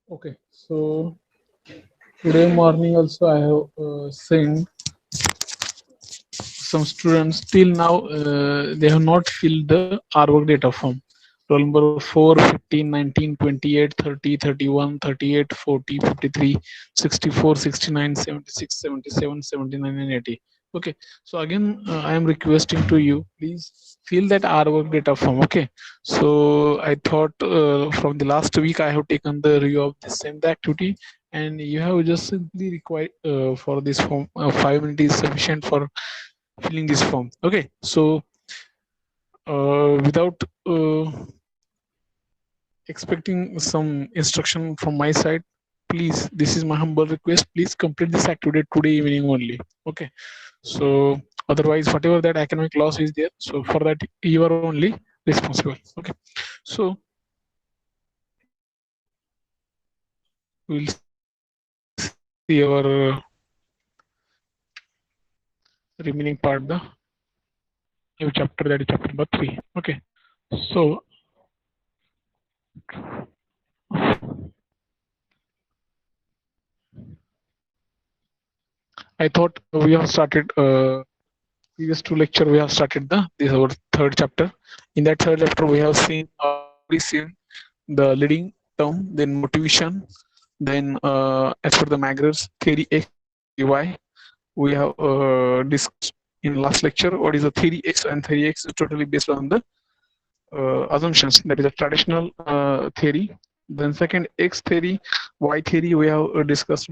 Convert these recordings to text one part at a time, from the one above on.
Okay, so today morning also I have seen some students till now they have not filled the R work data form. Roll number 4, 15, 19, 28, 30, 31, 38, 40, 53, 64, 69, 76, 77, 79, and 80. Okay, so again I am requesting to you, please fill that R work data form. Okay, so I thought from the last week I have taken the review of the same the activity, and you have just simply required for this form 5 minutes is sufficient for filling this form. Okay, so without expecting some instruction from my side, please, this is my humble request, please complete this activity today evening only. Okay, so otherwise whatever that academic loss is there, so for that you are only responsible. Okay, so we'll see our remaining part, the new chapter, that is chapter number 3. Okay, so I thought we have started previous two lecture we have started the this our third chapter. In that third chapter we have seen already seen the leading term, then motivation, then as per the Magner's theory X and theory Y. We have discussed in last lecture what is the theory X, and theory X is totally based on the assumptions, that is a traditional theory. Then second X theory, Y theory we have discussed.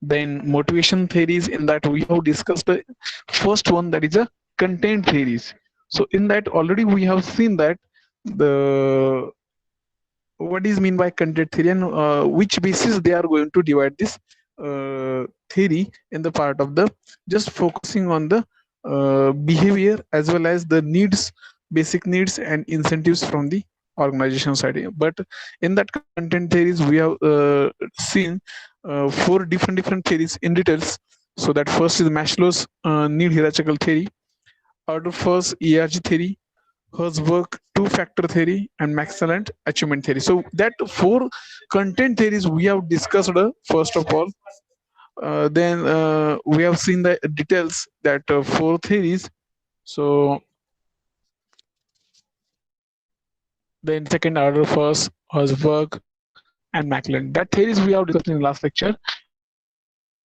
Then motivation theories, in that we have discussed the first one, that is a content theories. So in that already we have seen that the what is mean by content theory, and which basis they are going to divide this theory in the part of the just focusing on the behavior as well as the needs, basic needs and incentives from the organization side. But in that content theories we have seen four different theories in details. So that first is Maslow's need hierarchical theory, order first ERG theory, Herzberg two-factor theory, and Maxwell achievement theory. So that four content theories we have discussed first of all. Then we have seen the details that four theories. So then second order first, Herzberg, and Macklin. That theories we have discussed in last lecture.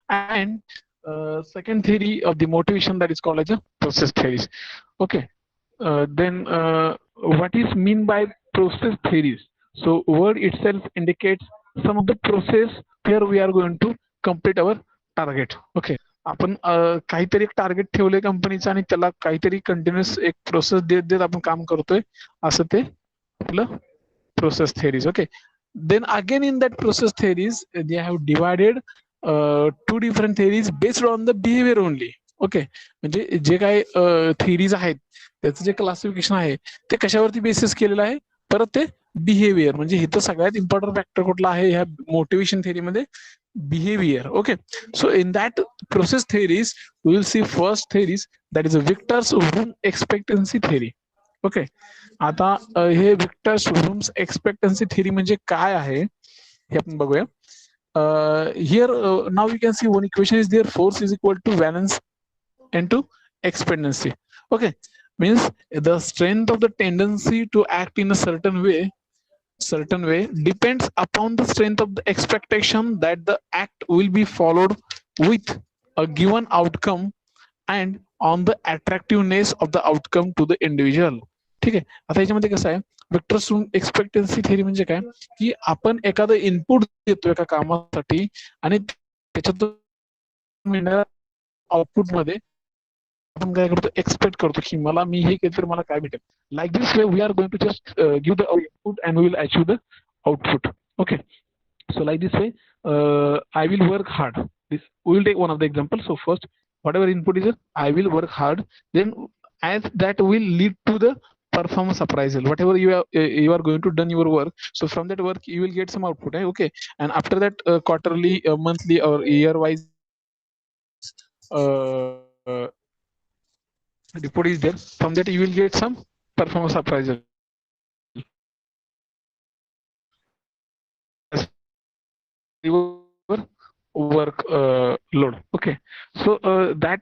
And second theory of the motivation, that is called as a process theories. Okay. Then what is mean by process theories? So word itself indicates some of the process where we are going to complete our target. Okay, आपण काहीतरी एक target ठेवलंय कंपनीचं आणि त्याला काहीतरी continuous एक process देत देत आपण काम करतोय, असं ते आपलं process theories. Okay, then again in that process theories they have divided two different theories based on the behavior only. Okay, म्हणजे जे काही थिअरीज आहेत त्याचं जे क्लासिफिकेशन आहे ते कशावरती बेसिस केलेलं आहे, परत ते बिहेवियर, म्हणजे इथं सगळ्यात इम्पॉर्टंट फॅक्टर कुठला आहे ह्या मोटिवेशन थेअरीमध्ये, behaviour. Okay, so in that process theories we will see first theories, that is a Victor's Vroom expectancy theory. Okay, आता हे विक्टर्स रूम्स एक्सपेक्टन्सी थेअरी म्हणजे काय आहे हे आपण बघूया. Here now we can see one equation is there, force is equal to valence into expectancy. Okay, means the strength of the tendency to act in a certain way depends upon the strength of the expectation that the act will be followed with a given outcome and on the attractiveness of the outcome to the individual. ठीक आहे, आता याच्यामध्ये कसं आहे, Victus Vroom expectancy theory म्हणजे काय, की आपण एखादं इनपुट देतो एका कामासाठी आणि त्याच्यातून मिळणाऱ्या आउटपुट मध्ये आपण काय करतो, एक्सपेक्ट करतो की मला मी हे केलं तर मला काय भेटेल. Like this way we are going to just give the input and we will achieve the output. Okay, so like this way I will work hard this we will take one of the examples. So first, whatever input is, I will work hard. Then, as that will lead to the performance appraisal. Whatever you are going to done your work. So from that work, you will get some output. Okay, and after that, quarterly, monthly, or year wise report is there. From that, you will get some performance appraisal as per your work load. Okay, so that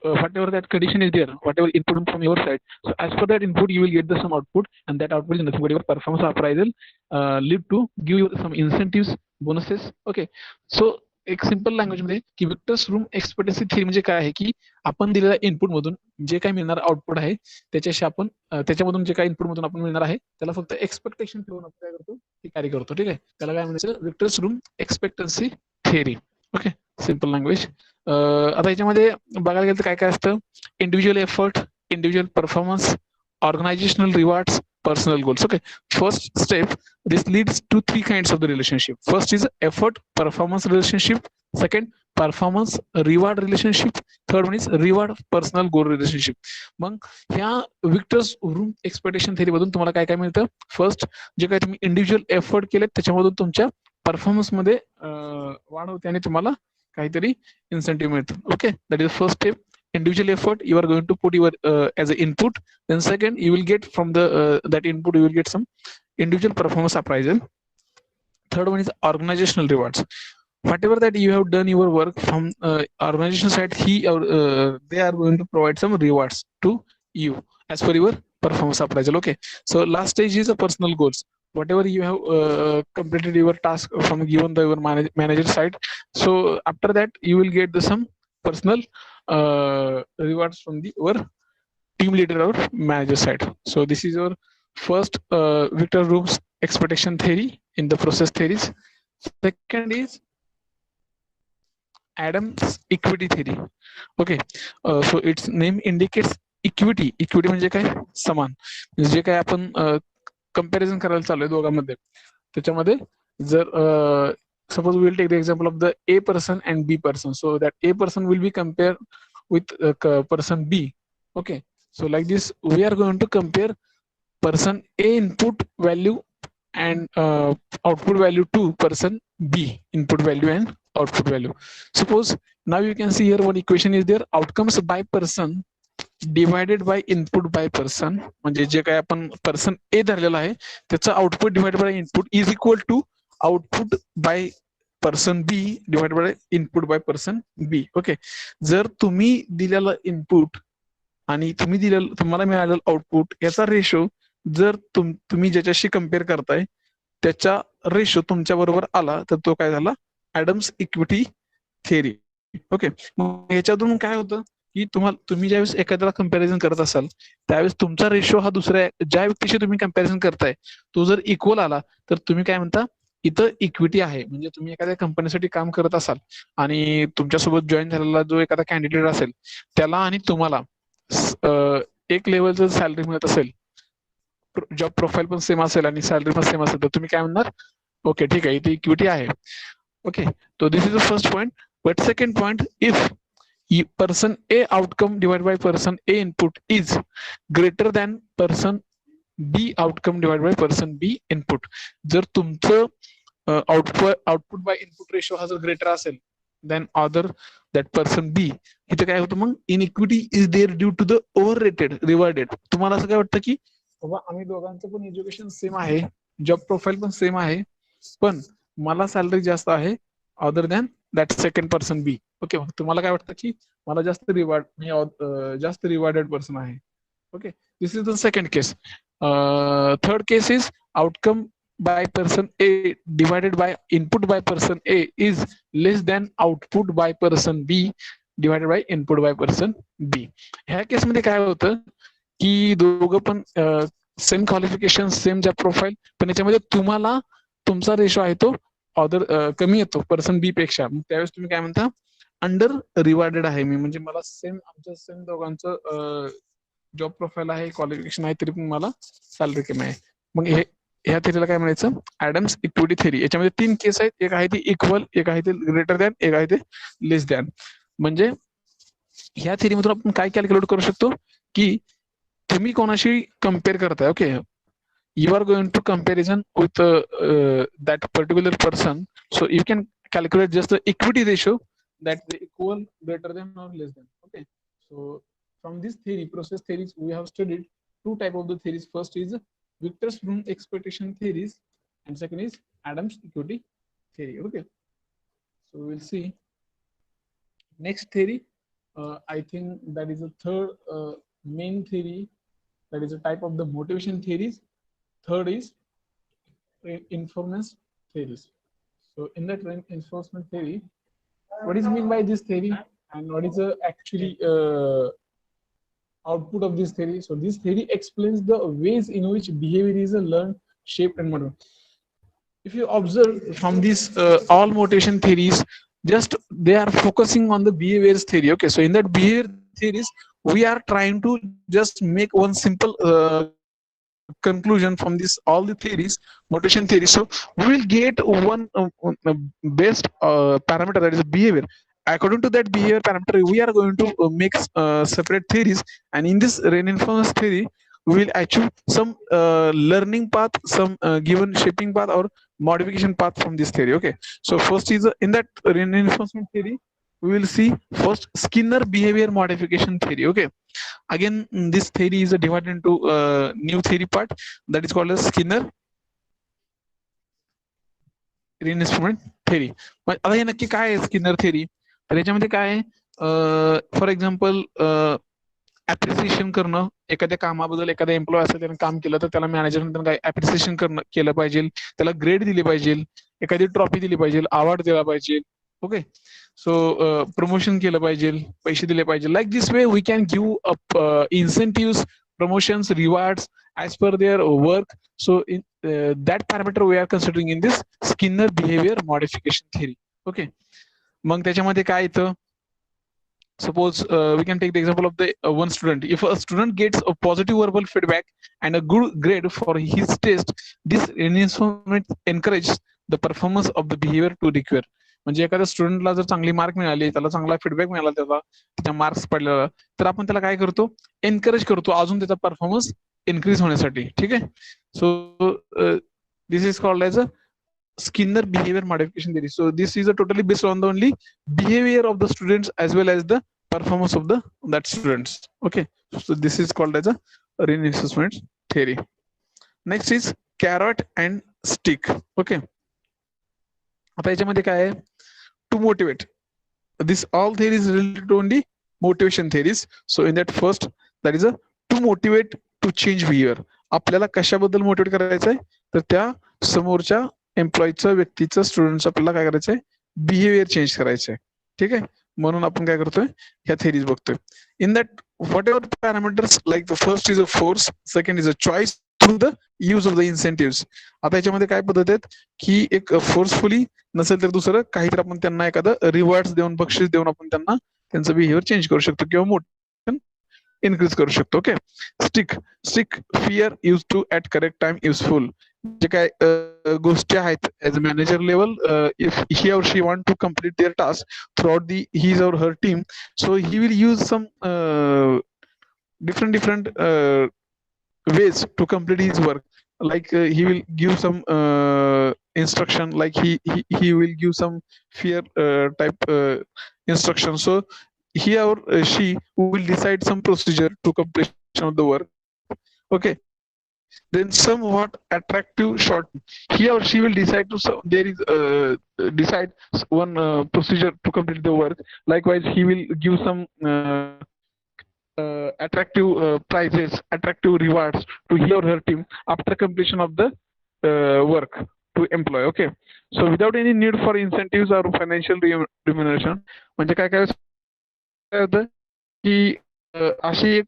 whatever that condition is there, whatever input from your side. So as per that input, you will get the some output, and that output is nothing but your performance appraisal lead to give you some incentives, bonuses. Okay, so एक simple language मध्ये की Victus Vroom expectancy theory म्हणजे काय आहे की आपण दिलेल्या input मधून जे काही मिळणार आउटपुट आहे त्याच्याशी आपण त्याच्यामधून जे काही इनपुट मधून आपण मिळणार आहे त्याला फक्त एक्सपेक्टेशन ठेवून आपण काय करतो ते कॅरी करतो. ठीक आहे, त्याला काय म्हणायचं Victus Vroom expectancy theory. Okay, simple language. आता याच्यामध्ये बघायला गेलं तर काय काय असतं, individual effort, individual performance, organisational rewards, personal goals. Okay, first step, this leads to three kinds of the relationship. First is effort performance relationship, second performance reward relationship, third one is reward personal goal relationship. मग ह्या Victus room expectation theory मधून तुम्हाला काय काय मिळतं. First, जे काही तुम्ही individual effort केले त्याच्यामधून तुमच्या परफॉर्मन्स मध्ये वाढ होते आणि तुम्हाला काहीतरी इन्सेंटिव्ह मिळतं. Okay, that is first step. Individual effort you are going to put your as an input. Then second, you will get from the that input you will get some individual performance appraisal. Third one is organizational rewards. Whatever that you have done your work from organization side, they are going to provide some rewards to you as per your performance appraisal. Okay, so last stage is a personal goals. Whatever you have completed your task from given the your manager side, so after that you will get the some personal rewards from the your team leader or manager side. So this is your first Victor Room's expectation theory in the process theories. Second is Adams equity theory. Okay, so its name indicates equity. Equity म्हणजे काय, समान. जे काय आपण comparison करायला चालू आहे दोघांमध्ये, त्याच्यामध्ये जर suppose we will take the example of the A person and B person. So that A person will be compared with person B. Okay, so like this we are going to compare person A input value and output value to person B input value and output value. Suppose now you can see here one equation is there, outcomes by person divided by input by person. म्हणजे जे काय आपण person A धरलेला आहे त्याचा output divided by input is equal to output by person B divide by input by person B. Okay, जर तुम्ही दिलेलं इनपुट आणि तुम्हाला मिळालेलं आउटपुट याचा रेशो जर तुम्ही ज्याच्याशी कम्पेअर करताय त्याच्या रेशो तुमच्या बरोबर आला तर तो काय झाला, ऍडम्स इक्विटी थेरी. ओके, मग याच्यातून काय होतं की तुम्ही ज्यावेळेस एखाद्याला कम्पॅरिझन करत असाल त्यावेळेस तुमचा रेशो हा दुसऱ्या ज्या व्यक्तीशी तुम्ही कम्पॅरिझन करताय तो जर इक्वल आला तर तुम्ही काय म्हणता, इथं इक्विटी आहे. म्हणजे तुम्ही एखाद्या कंपनीसाठी काम करत असाल आणि तुमच्यासोबत जॉईन झालेला जो एखादा कॅन्डिडेट असेल त्याला आणि तुम्हाला एक लेवलचं सॅलरी मिळत असेल, जॉब प्रोफाईल पण सेम असेल आणि सॅलरी पण सेम असेल, तर तुम्ही काय म्हणणार, ओके ठीक आहे इथे इक्विटी आहे. ओके, तो this is the first point. But second point, if person A outcome divided by person A input is greater than person B outcome divided by person B input. जर तुमचं output by input ratio हा जर greater असेल than other that person B, इथे काय होतं मग, inequity is there due to the over rated rewarded. तुम्हाला असं काय वाटतं की बाबा आम्ही दोघांचं पण एज्युकेशन सेम आहे, जॉब प्रोफाईल पण सेम आहे, पण मला सॅलरी जास्त आहे other than that second person B. Okay, तुम्हाला काय वाटतं की मला जास्त जास्त रिवॉर्डेड पर्सन आहे. Okay, this is the second case. Third case is outcome by person A divided by input by person A is less than output by person B divided by input by person B. ह्या केसमध्ये काय होतं की दोघं पण same qualification same job profile, पण याच्यामध्ये तुम्हाला तुमचा रेशो आहे तो अदर कमी येतो पर्सन बी पेक्षा. त्यावेळेस तुम्ही काय म्हणता, अंडर रिवॉर्डेड आहे मी, म्हणजे मला आमच्या सेम दोघांचं जॉब प्रोफाईल आहे, क्वालिफिकेशन आहे, तरी पण मला सॅलरी कमी आहे. मग हे ह्या थेरीला काय म्हणायचं, ऍडम्स इक्विटी थेरी. याच्यामध्ये 3 केस आहेत, एक आहे ते इक्वल, एक आहे ते ग्रेटर दॅन, एक आहे ते लेस दॅन. म्हणजे ह्या थेरीमधून आपण काय कॅल्क्युलेट करू शकतो की तुम्ही कोणाशी कम्पेअर करताय. Okay, you are going to comparison with that particular person, so you can calculate just the equity ratio that the equal, greater than or less than. Okay, so from this theory, process theories, we have studied two type of the theories. First is Victor's Bloom expectation theories, and second is Adams equity theory. Okay, so we'll see next theory. I think that is a third main theory, that is a type of the motivation theories. Third is reinforcement theories. So in that reinforcement theory, what is mean by this theory and what is the actually output of this theory? So this theory explains the ways in which behavior is learned, shaped, and modeled. If you observe from these all motivation theories, just they are focusing on the behaviors theory. Okay, so in that behavior theories, we are trying to just make one simple conclusion from this all the theories, motivation theories. So we will get one best parameter, that is a behavior. According to that behavior parameter, we are going to make separate theories, and in this reinforcement theory we will achieve some learning path, some given shaping path or modification path from this theory. Okay, so first is in that reinforcement theory we will see first Skinner behavior modification theory. Okay, again this theory is divided into new theory part, that is called as Skinner reinforcement theory. आता हे नक्की काय आहे Skinner theory? तर याच्यामध्ये काय आहे, for example appreciation करणं, एखाद्या कामाबद्दल एखादा एम्प्लॉय असेल त्याने काम केलं तर त्याला मॅनेजरने काय ऍप्रिसिएशन करणं केलं पाहिजे, त्याला ग्रेड दिली पाहिजे, एखादी ट्रॉफी दिली पाहिजे, अवॉर्ड दिला पाहिजे. ओके, सो प्रमोशन केलं पाहिजे, पैसे दिले पाहिजे. Like this way we can give up incentive, promotions, rewards as per their work. So in that parameter we are considering in this Skinner behavior modification theory. Okay, मग त्याच्यामध्ये काय येतं, suppose we can take the example of the one student. If a student gets a positive verbal feedback and a good grade for his test, this reinforcement encourages the performance of the behavior to recur. म्हणजे एखाद्या स्टुडंटला जर चांगली mark मिळाली, त्याला चांगला feedback मिळाला, त्याच्या marks पडलेला, तर आपण त्याला काय करतो, एनकरेज करतो अजून त्याचा परफॉर्मन्स इन्क्रीज होण्यासाठी. ठीक आहे, so this is called as a Skinner behavior modification theory. So this is a totally based on the only behavior of the students as well as the performance of the that students. Okay, so this is called as a reinforcement theory. Next is carrot and stick. Okay, आता याच्यामध्ये काय आहे, to motivate. This all theories related to only motivation theories. So in that first, that is a to motivate to change behavior. आपल्याला कशाबद्दल motivate करायचंय, तर त्या समोरच्या एम्प्लॉईचं, व्यक्तीचं, स्टुडंटचं आपल्याला काय करायचंय, बिहेवियर चेंज करायचंय. ठीक आहे, म्हणून आपण काय करतोय, ह्या थेरीज बघतोय. In that what ever parameters, like the first is a force, second is a choice through the use of the incentive. आता याच्यामध्ये काय पद्धत आहेत की एक फोर्सफुली नसेल तर दुसरं काहीतरी आपण त्यांना एखादं रिवॉर्ड्स देऊन, बक्षीस देऊन आपण त्यांना त्यांचं बिहेवियर चेंज करू शकतो किंवा मोटिवेशन इन्क्रीज करू शकतो. Okay, stick stick fear use to at correct time useful. जे काय गोष्टी आहेत as a manager level, if he or she want to complete their task throughout the his or her team, so he will use some different ways to complete his work. Like he will give some instruction, like he will give some fear type instruction. So he or she will decide some procedure to completion of the work. Okay, then somewhat attractive short, he or she will decide to there is decide one procedure to complete the work. Likewise he will give some attractive prizes, attractive rewards to he or her team after completion of the work to employ. Okay, so without any need for incentives or financial remuneration. म्हणजे काय काय होतं की अशी एक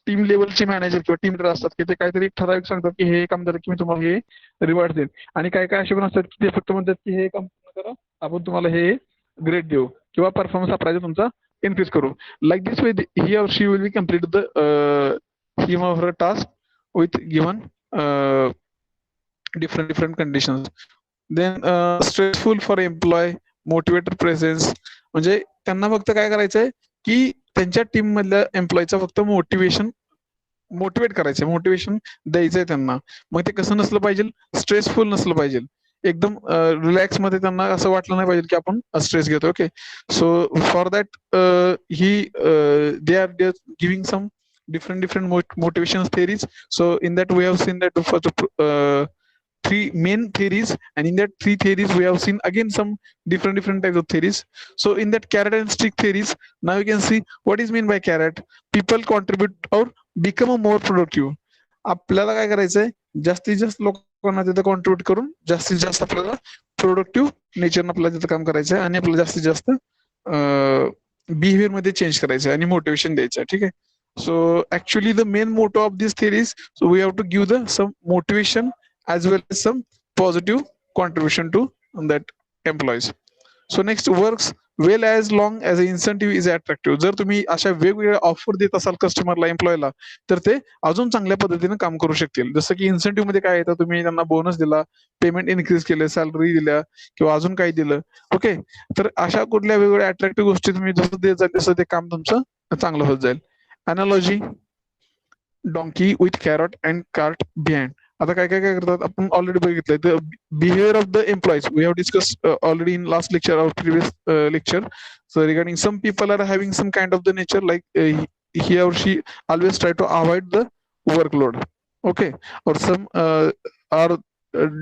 team लेवलचे manager किंवा team leader असतात की ते काहीतरी ठराविक सांगतात की हे काम झालं की मी तुम्हाला हे रिवॉर्ड देईन, आणि काय काय असे पण असतात की ते फक्त म्हणतात की हे काम पूर्ण करा, आपण तुम्हाला हे ग्रेड देऊ किंवा परफॉर्मन्स अप्राइज तुमचा इन्क्रीज करू. Like this way, he or she will be complete the him or her task with given different conditions. Then stressful for employee, motivator presence. म्हणजे त्यांना फक्त काय करायचंय की त्यांच्या टीम मधल्या एम्प्लॉईचा फक्त मोटिवेट करायचंय, मोटिवेशन द्यायचंय त्यांना. मग ते कसं नसलं पाहिजे, स्ट्रेसफुल नसलं पाहिजे, एकदम रिलॅक्स मध्ये त्यांना असं वाटलं नाही पाहिजे की आपण स्ट्रेस घेतो. Okay, so for that he they are giving some different motivation theories. So in that we have seen that for the three main theories, and in that three theories we have seen again some different types of theories. So in that carrot and stick theories, now you can see what is mean by carrot. People contribute or become a more productive. आपल्याला काय करायचंय, जास्तीत जास्त लोकांना तिथे contribute करून जास्तीत जास्त आपल्याला प्रोडक्टिव्ह नेचरनं आपल्याला तिथं काम करायचं आहे आणि आपल्याला जास्तीत जास्त बिहेवियर मध्ये चेंज करायचं आहे आणि मोटिवेशन द्यायचं आहे. ठीक आहे. So actually the main motto of this theory is, so we have to give the some motivation as well as some positive contribution to that employees. So next, works well as long as the incentive is attractive. जर तुम्ही अशा वेगवेगळ्या offer देत असाल कस्टमरला, एम्प्लॉयला, तर ते अजून चांगल्या पद्धतीने काम करू शकतील. जसं की इन्सेंटिव्ह मध्ये काय येतं, तुम्ही त्यांना बोनस दिला, पेमेंट इन्क्रीज केलं, सॅलरी दिल्या किंवा अजून काही दिलं. ओके, तर अशा कुठल्या वेगवेगळ्या अट्रॅक्टिव्ह गोष्टी तुम्ही जसं देत जाईल तसं ते काम तुमचं चांगलं होत जाईल. Analogy, donkey with carrot and cart behind. आता काय काय काय करतात आपण ऑलरेडी बघितलंय. The behaviour of the employees we have discuss already in last lecture or previous lecture. So regarding some people are having some kind of the nature like he or she always try to avoid the workload. Okay, or some are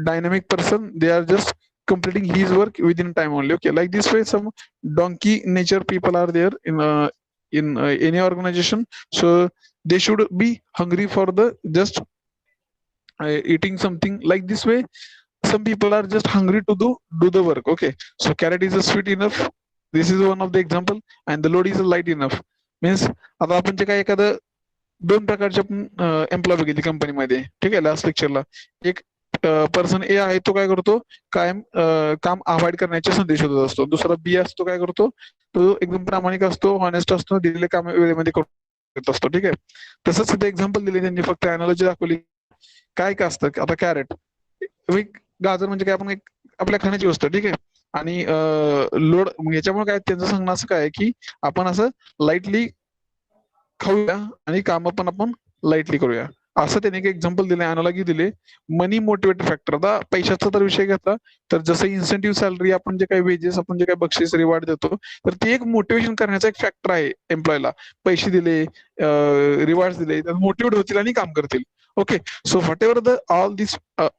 dynamic person, they are just completing his work within time only. Okay, like this way some donkey nature people are there in any organization. So they should be hungry for the just eating something. Like this way some people are just hungry to do the work. Okay, so carrot is a sweet enough, this is one of the example, and the load is light enough. Means आता आपण जे काय एखादं दोन प्रकारचे आपण employ बघितले कंपनीमध्ये. ठीक आहे, लास्ट लेक्चरला एक पर्सन ए आहे, तो काय करतो, कायम काम अवॉइड करण्याचे संदेश होत असतो. दुसरा बी असतो, काय करतो, तो एकदम प्रामाणिक असतो, हॉनेस्ट असतो, दिलेले काम वेळेमध्ये करत असतो. ठीक आहे, तसंच इथे एक्झाम्पल दिले त्यांनी, फक्त अनालॉजी दाखवली. काय काय असतं, आता कॅरेट, गाजर म्हणजे काय, आपण एक आपल्या खाण्याची वस्तू. ठीक आहे, आणि लोड, याच्यामुळे काय त्यांचं सांगणं असं काय की आपण असं लाईटली खाऊया आणि काम पण आपण लाईटली करूया, असं त्याने एक एक्झाम्पल दिले, अनालॉजी दिले. मनी मोटिवेटर फॅक्टर, आता पैशाचा तर विषय घेतला तर जसं इन्सेंटिव्ह सॅलरी, आपण जे काही वेजेस, आपण जे काही बक्षीस रिवॉर्ड देतो, तर ते एक मोटिवेशन करण्याचा एक फॅक्टर आहे एम्प्लॉयला. पैसे दिले, रिवॉर्ड दिले, तर मोटिवेट होतील आणि काम करतील. Okay, so whatever the all these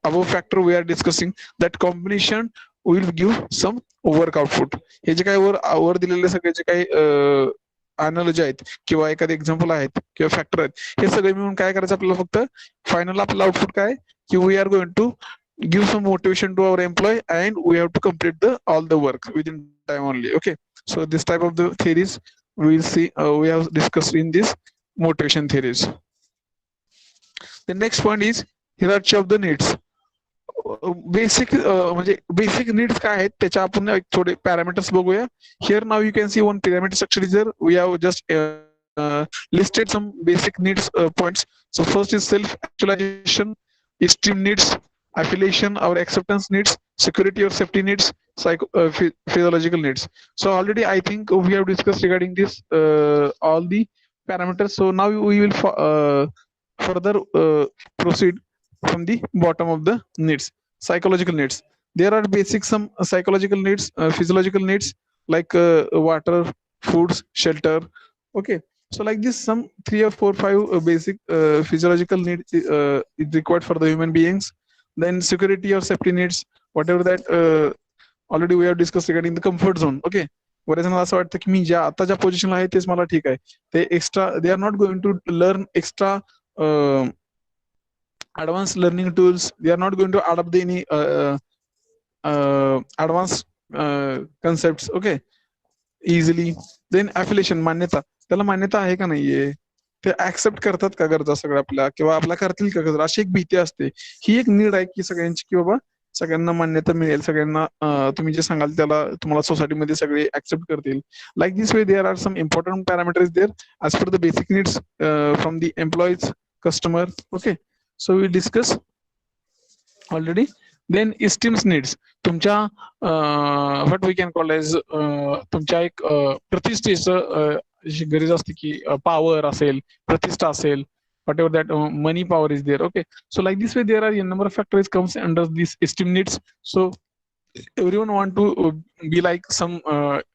above factor we are discussing, that combination will give some work output. हे जे काही वर दिलेले सगळे जे काही अनालॉजी आहेत किंवा एखादे एक्झाम्पल आहेत किंवा फॅक्टर आहेत, हे सगळे मिळून काय करायचं आपल्याला, फक्त फायनल आपलं आउटपुट काय की we are going to give some motivation to our employee and we have to complete the all the work within time only. Okay, so this type of the theories we will see, we have discussed in this motivation theories. The next point is hierarchy of the needs. Basic म्हणजे basic needs काय आहेत त्याच्या आपण थोडे parameters बघूया. Here now you can see one pyramid structure is there. We have just listed some basic needs points. So first is self actualization, esteem needs, affiliation or acceptance needs, security or safety needs, physiological needs. So already I think we have discussed regarding this all the parameters. So now we will further proceed from the bottom of the needs. Psychological needs, there are basic some psychological needs, physiological needs like water, foods, shelter. Okay, so like this some 3 or 4 5 basic physiological needs is required for the human beings. Then security or safety needs, whatever that already we have discussed regarding the comfort zone. Okay, बऱ्याच जणांना असं वाटतं की मी ज्या आता ज्या पोझिशनला आहे तेच मला ठीक आहे, ते extra they are not going to learn extra advanced learning tools, they are not going to adopt any advanced concepts. Okay, easily. Then affiliation, मान्यता, त्याला मान्यता आहे का नाहीये, ते ऍक्सेप्ट करतात का गरजा सगळ्या आपल्या, किंवा आपल्या करतील का गरजा, अशी एक भीती असते. ही एक नीड आहे की सगळ्यांची, की बाबा सगळ्यांना मान्यता मिळेल, सगळ्यांना तुम्ही जे सांगाल त्याला तुम्हाला सोसायटीमध्ये सगळे ऍक्सेप्ट करतील. Like this way there are some important parameters there as per the basic needs from the employees, customer. Okay, so we discuss already. Then esteems needs तुमच्या what we can call as तुमच्या एक प्रतिष्ठेचं जी गरज असते की power असेल, प्रतिष्ठा असेल, whatever that money power is there. Okay, so like this way there are a number of factors comes under this esteem needs. So everyone want to be like some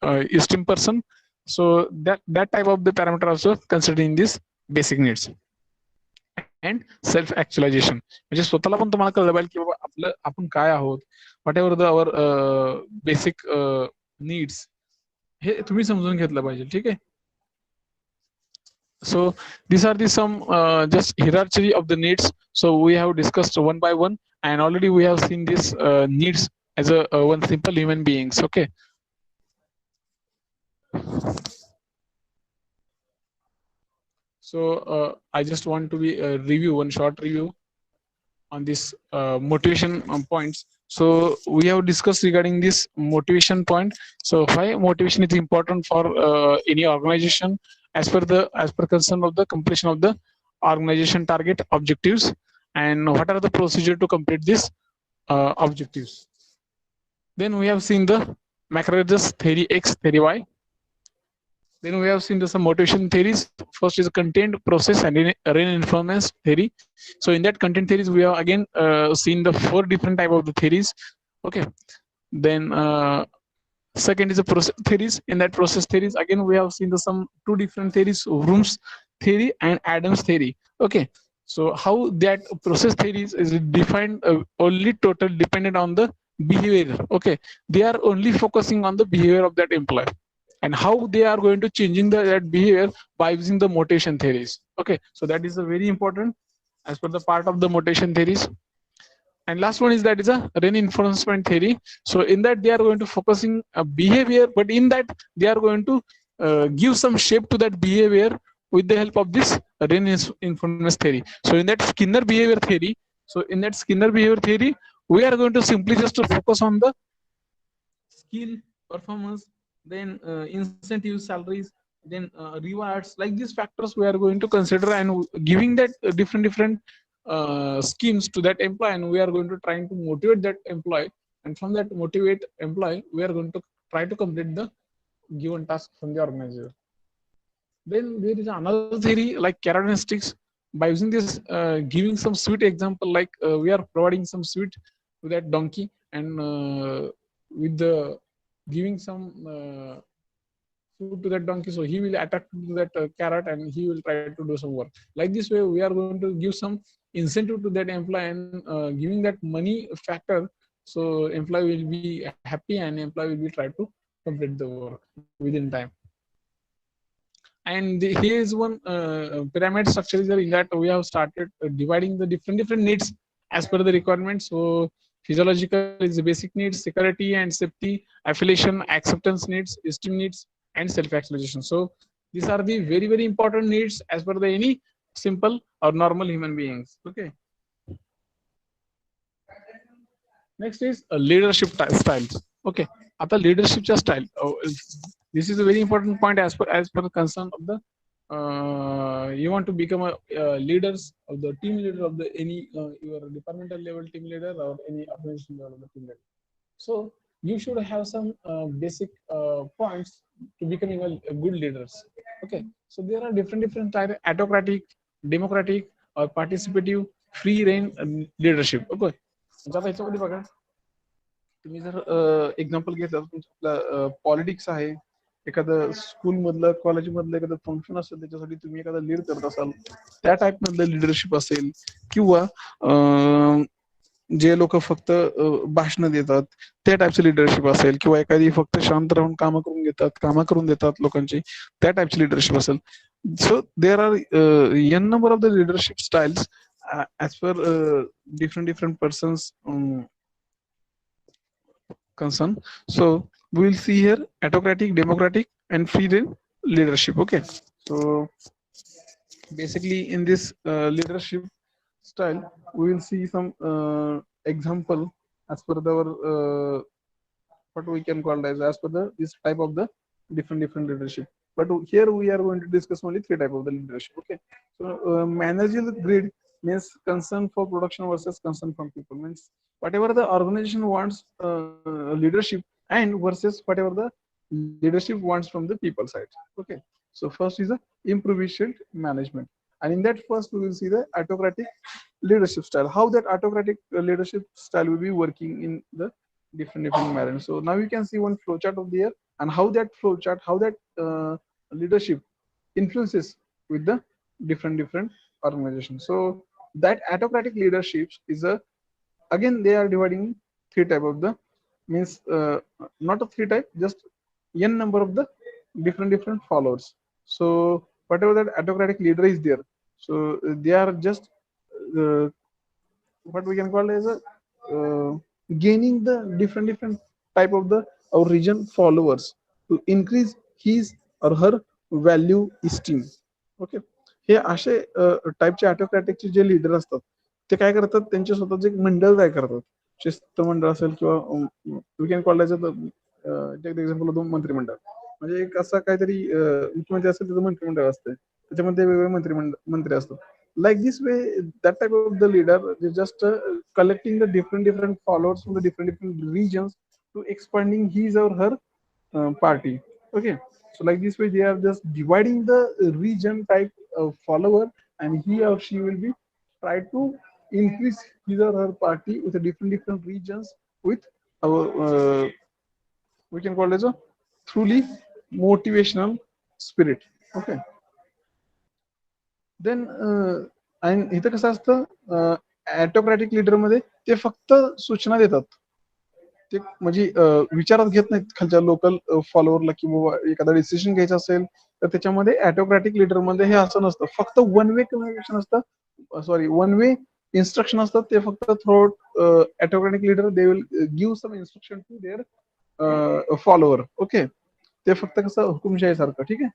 esteem person, so that type of the parameter also considered in this basic needs. And self actualisation म्हणजे स्वतःला पण तुम्हाला कळलं पाहिजे की बाबा आपलं आपण काय आहोत, whatever the our basic needs, हे तुम्ही समजून घेतलं पाहिजे. ठीक आहे. So these are the some just hierarchy of the needs. So we have discussed one by one, and already we have seen this needs as a one simple human beings. Okay. So I just want to be review one short review on this motivation points. So we have discussed regarding this motivation point. So why motivation is important for any organization as per concern of the completion of the organization target objectives, and what are the procedure to complete this objectives. Then we have seen the macroeconomics theory X, theory Y. Then we have seen the some motivation theories. First is content, process, and reinforcement theory. So in that content theories, we have again seen the 4 different type of the theories. Okay. Then second is the process theories. In that process theories, again we have seen the some 2 different theories: Room's theory and Adams theory. Okay. So how that process theories is defined only total dependent on the behavior. Okay. They are only focusing on the behavior of that employee, and how they are going to changing that behavior by using the motivation theories. Okay, so that is a very important as per the part of the motivation theories. And last one is that is a reinforcement theory. So in that they are going to focusing behavior, but in that they are going to give some shape to that behavior with the help of this reinforcement theory. So in that Skinner behavior theory, we are going to simply just to focus on the skill, performance, then incentives, salaries, then rewards. Like these factors we are going to consider, and giving that different schemes to that employee, and we are going to trying to motivate that employee, and from that motivate employee we are going to try to complete the given task from the organizer. Then there is another theory like characteristics. By using this, giving some sweet example, like we are providing some sweet to that donkey, and with the giving some food to that donkey, so he will attack to that carrot, and he will try to do some work. Like this way, we are going to give some incentive to that employee, and giving that money factor, so employee will be happy, and employee will be try to complete the work within time. And here is one pyramid structure is there. In that we have started dividing the different needs as per the requirement. So physiological is the basic needs, security and safety, affiliation, acceptance needs, esteem needs, and self-actualization. So these are the very important needs as per the any simple or normal human beings. Okay. Next is leadership styles. Okay. After leadership style, this is a very important point as per the concern of the you want to become a leaders of the team leader of the any your departmental level team leader or any organization level of the team leader. So you should have some basic points to becoming a good leaders. Okay, so there are different type: autocratic, democratic, or participative, free reign leadership. Okay, आता याच्यामध्ये बघा, तुम्ही जर example घेतलं आपलं politics आहे, एखादं school मधलं कॉलेज मधलं एखादं फंक्शन असेल, त्याच्यासाठी तुम्ही एखादा लीड करत असाल, त्या टाइप मधलं लिडरशिप असेल, किंवा जे लोक फक्त भाषण देतात त्या टाइपचं लिडरशिप असेल, किंवा एखादी फक्त शांत राहून काम करून देतात लोकांची, त्या टाइपची लिडरशिप असेल. So there are an number of the leadership styles as per different persons concern. So we will see here autocratic, democratic, and free leadership. Okay, so basically in this leadership style we will see some example as per our what we can call as per the this type of the different leadership. But here we are going to discuss only 3 type of the leadership. Okay, so managerial grid means concern for production versus concern from people, means whatever the organization wants leadership and versus whatever the leadership wants from the people side. Okay, so first is the improvised management, and in that first we will see the autocratic leadership style, how that autocratic leadership style will be working in the different manner. So now you can see one flowchart of there, and how that flowchart, how that leadership influences with the different organizations. So that autocratic leadership is a, again they are dividing three type of the, means not a three type, just n number of the different followers. So whatever that autocratic leader is there, so they are just uh, what we can call as a gaining the different type of the our region followers to increase his or her value esteem. Okay, हे असे टाईपचे ऑटोक्रॅटिकचे जे leader असतात ते काय करतात, त्यांचे स्वतःचे एक मंडळ काय करतात, शिस्त मंडळ असेल किंवा we can call as example होतो मंत्रिमंडळ, म्हणजे एक असा काहीतरी मुख्यमंत्री असेल त्याचं मंत्रिमंडळ असतं, त्याच्यामध्ये वेगवेगळे मंत्री असतात. Like this way, that type of the leader is just collecting the different followers from the different regions to expanding his or her party. Okay, so like this way they are just dividing the region type of follower, and he or she will be try to increase his or her party with the different regions with our we can call it as a truly motivational spirit. Okay, then आणि इथं कसं असतं ऑटोक्रॅटिक leader मध्ये ते फक्त सूचना देतात, ते म्हणजे विचारात घेत नाहीत खालच्या लोकल फॉलोअरला, की बाबा एखादा डिसिजन घ्यायचा असेल तर त्याच्यामध्ये ऑटोक्रॅटिक लीडर मध्ये हे असं नसतं, फक्त वन वे कम्युनिकेशन असतं, सॉरी वन वे इन्स्ट्रक्शन असतात, ते फक्त through autocratic leader they will give some instruction to their follower. Okay, ते फक्त कसं हुकुमशाही सारखं. ठीक आहे.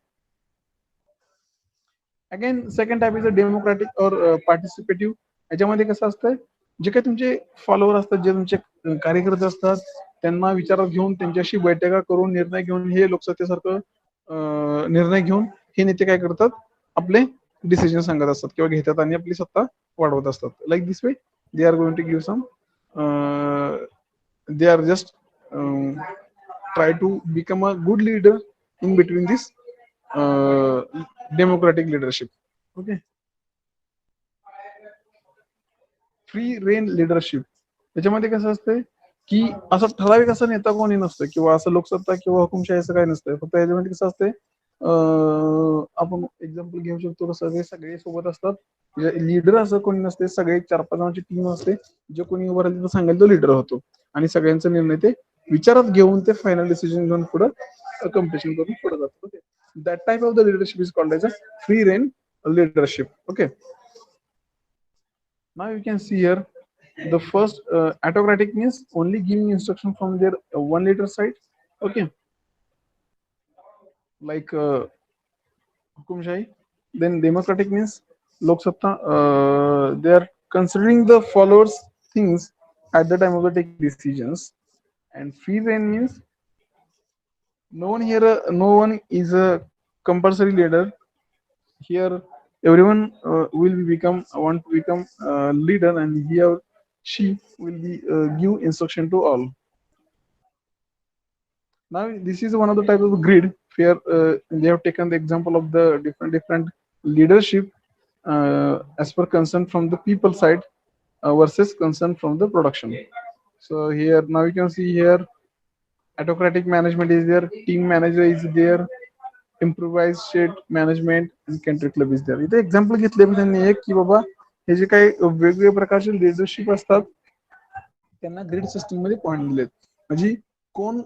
Again second type is a democratic or participative. याच्यामध्ये कसं असतं, जे काही तुमचे फॉलोअर असतात, जे तुमचे कार्यकर्ते असतात, त्यांना विचारात घेऊन त्यांच्याशी बैठका करून निर्णय घेऊन हे लोकसत्तेसारखं निर्णय घेऊन हे नेते काय करतात, आपले डिसिजन सांगत असतात किंवा घेतात आणि आपली सत्ता वाढवत असतात. Like this way they are going to give some, they are just try to become a good leader in between this uh, democratic leadership. Okay, free rein leadership, त्याच्यामध्ये कसं असतंय की असं ठराविक असं नेता कोणी नसतं किंवा असं लोकसत्ता किंवा हुकुमशाही असं काही नसतं. फक्त याच्यामध्ये कसं असतंय, आपण एक्झाम्पल घेऊ शकतो, कसं ते सगळे सोबत असतात, लीडर असं कोणी नसते, सगळे 4-5 जणांची टीम असते, जे कोणी उभं राहिलं सांगेल तो लीडर होतो आणि सगळ्यांचा निर्णय ते विचारात घेऊन ते फायनल डिसिजन घेऊन पुढे कम्प्लिशन करून पुढे जातात. Okay, that type of the leadership is called as a free rein leadership. Okay, now you can see here the first autocratic means only giving instruction from their one leader side. Okay, like hukumshahi. Then democratic means lok satta, they are considering the followers things at the time of the taking decisions. And free reign means no one is a compulsory leader here. Everyone will be become want to become leader, and he or she will be give instruction to all. Now this is one of the type of grid where they have taken the example of the different leadership as per concern from the people side versus concern from the production. So here now you can see here autocratic management is there, team manager is there, improvised state management and country club is there. इथे example घेतले त्यांनी एक की बाबा हे जे काही वेगवेगळ्या प्रकारचे leadership असतात त्यांना ग्रीड सिस्टीम मध्ये पॉईंट दिलेत, म्हणजे कोण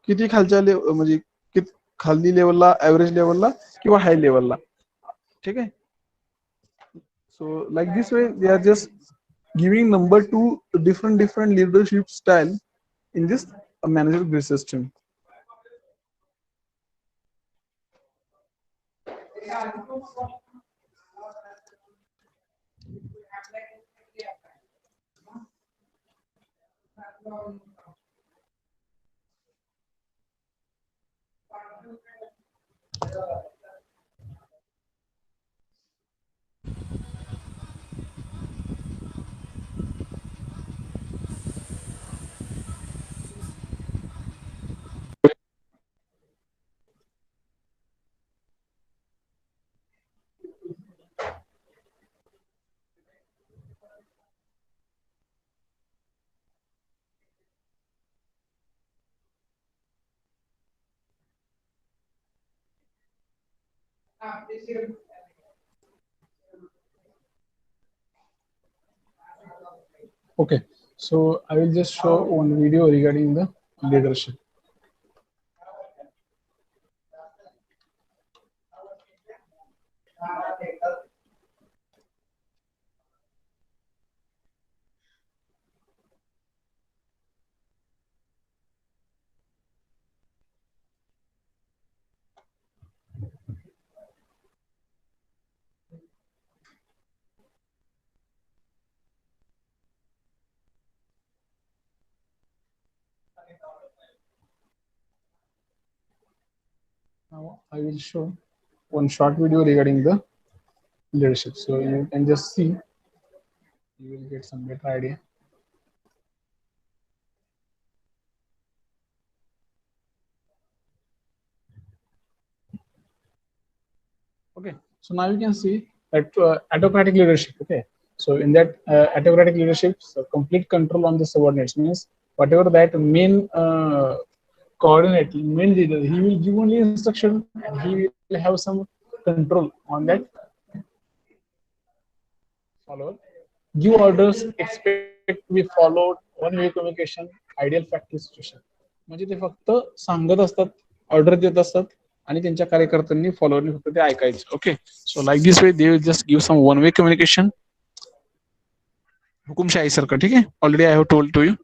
किती खालच्या म्हणजे खाली लेवलला, ऍव्हरेज लेवलला किंवा हाय लेवलला. ठीक आहे. So like this way they are just giving number to different leadership style in this manager grid system. Okay, so I will just show one video regarding the leadership. Now I will show one short video regarding the leadership. So you can just see, you will get some better idea. Okay, so now you can see that autocratic leadership. Okay, so in that autocratic leadership, so complete control on the subordinates means whatever that main coordinate, main leader, he will give only instruction and he will have some control on that follower. Give orders, expect to be followed, one way communication, ideal factory situation. म्हणजे ते फक्त सांगत असतात, order देत असतात आणि त्यांच्या कार्यकर्त्यांनी फॉलोअरनी फक्त ते ऐकायचं. Okay, so like this way they will just give some one way communication, हुकुमशाही सारखं. ठीक आहे, already I have told to you.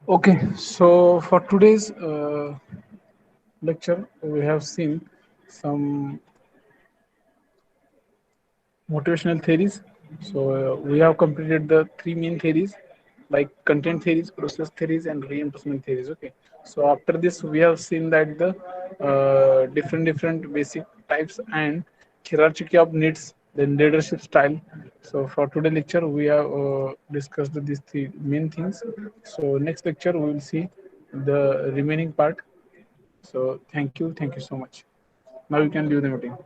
Okay, so for today's lecture, we have seen some motivational theories. So we have completed the three main theories like content theories, process theories, and reinforcement theories. Okay. So after this, we have seen that the different basic types and hierarchy of needs, then leadership style. So for today lecture, we have discussed these three main things. So next lecture, we will see the remaining part. So thank you so much. Now you can leave the meeting.